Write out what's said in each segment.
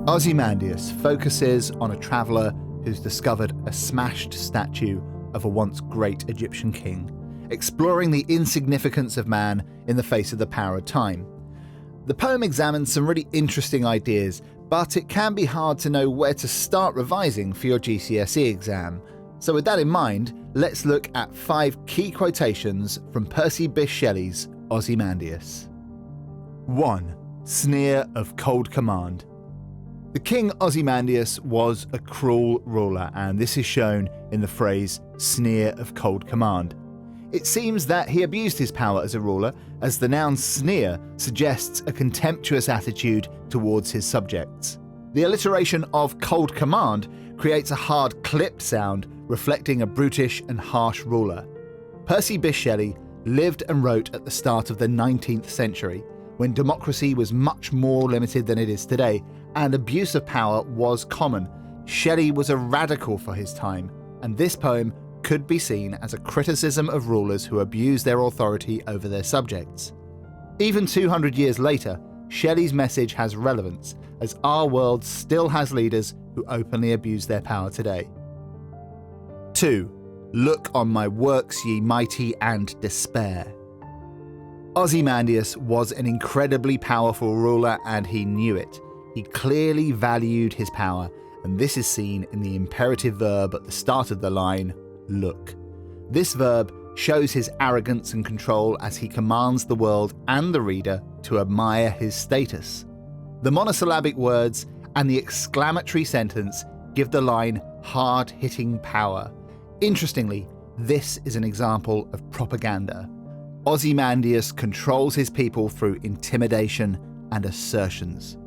Ozymandias focuses on a traveller who's discovered a smashed statue of a once great Egyptian king, exploring the insignificance of man in the face of the power of time. The poem examines some really interesting ideas, but it can be hard to know where to start revising for your GCSE exam. So with that in mind, let's look at 5 key quotations from Percy Bysshe Shelley's Ozymandias. 1. Sneer of cold command. The king Ozymandias was a cruel ruler, and this is shown in the phrase sneer of cold command. It seems that he abused his power as a ruler, as the noun sneer suggests a contemptuous attitude towards his subjects. The alliteration of cold command creates a hard clipped sound, reflecting a brutish and harsh ruler. Percy Bysshe Shelley lived and wrote at the start of the 19th century, when democracy was much more limited than it is today, and abuse of power was common. Shelley was a radical for his time, and this poem could be seen as a criticism of rulers who abuse their authority over their subjects. Even 200 years later, Shelley's message has relevance, as our world still has leaders who openly abuse their power today. 2. Look on my works, ye mighty, and despair. Ozymandias was an incredibly powerful ruler, and he knew it. He clearly valued his power, and this is seen in the imperative verb at the start of the line, look. This verb shows his arrogance and control as he commands the world and the reader to admire his status. The monosyllabic words and the exclamatory sentence give the line hard-hitting power. Interestingly, this is an example of propaganda. Ozymandias controls his people through intimidation and assertions.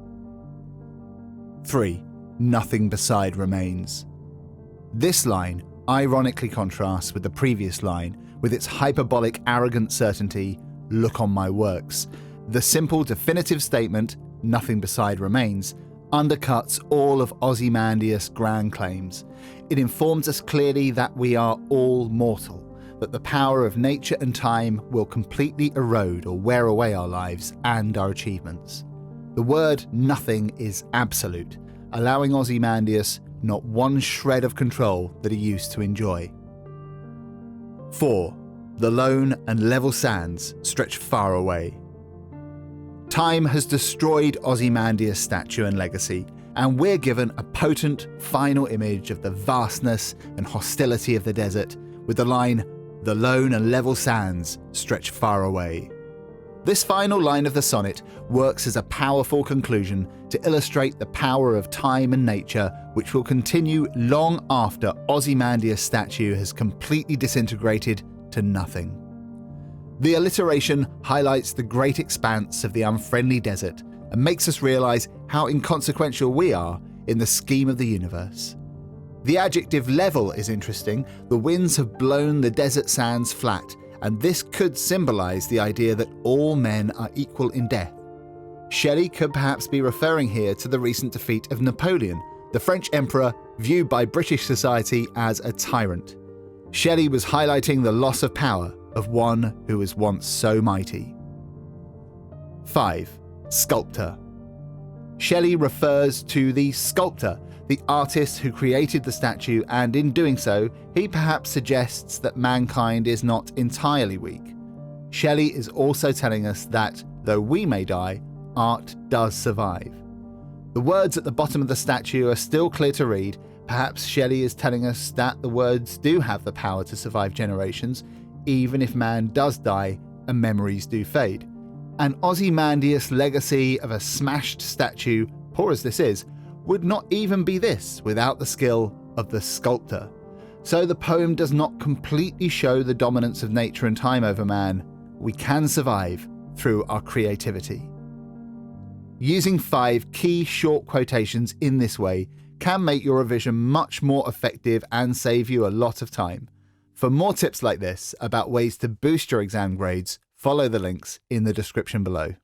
3. Nothing beside remains. This line ironically contrasts with the previous line, with its hyperbolic arrogant certainty, look on my works. The simple definitive statement, nothing beside remains, undercuts all of Ozymandias' grand claims. It informs us clearly that we are all mortal, that the power of nature and time will completely erode or wear away our lives and our achievements. The word nothing is absolute, allowing Ozymandias not one shred of control that he used to enjoy. 4. The lone and level sands stretch far away. Time has destroyed Ozymandias' statue and legacy, and we're given a potent final image of the vastness and hostility of the desert with the line, the lone and level sands stretch far away. This final line of the sonnet works as a powerful conclusion to illustrate the power of time and nature, which will continue long after Ozymandias' statue has completely disintegrated to nothing. The alliteration highlights the great expanse of the unfriendly desert and makes us realize how inconsequential we are in the scheme of the universe. The adjective level is interesting. The winds have blown the desert sands flat, and this could symbolize the idea that all men are equal in death. Shelley could perhaps be referring here to the recent defeat of Napoleon, the French emperor viewed by British society as a tyrant. Shelley was highlighting the loss of power of one who was once so mighty. 5. Sculptor. Shelley refers to the sculptor, the artist who created the statue, and in doing so, he perhaps suggests that mankind is not entirely weak. Shelley is also telling us that, though we may die, art does survive. The words at the bottom of the statue are still clear to read. Perhaps Shelley is telling us that the words do have the power to survive generations, even if man does die and memories do fade. And Ozymandias' legacy of a smashed statue, poor as this is, would not even be this without the skill of the sculptor. So the poem does not completely show the dominance of nature and time over man. We can survive through our creativity. Using 5 key short quotations in this way can make your revision much more effective and save you a lot of time. For more tips like this about ways to boost your exam grades, follow the links in the description below.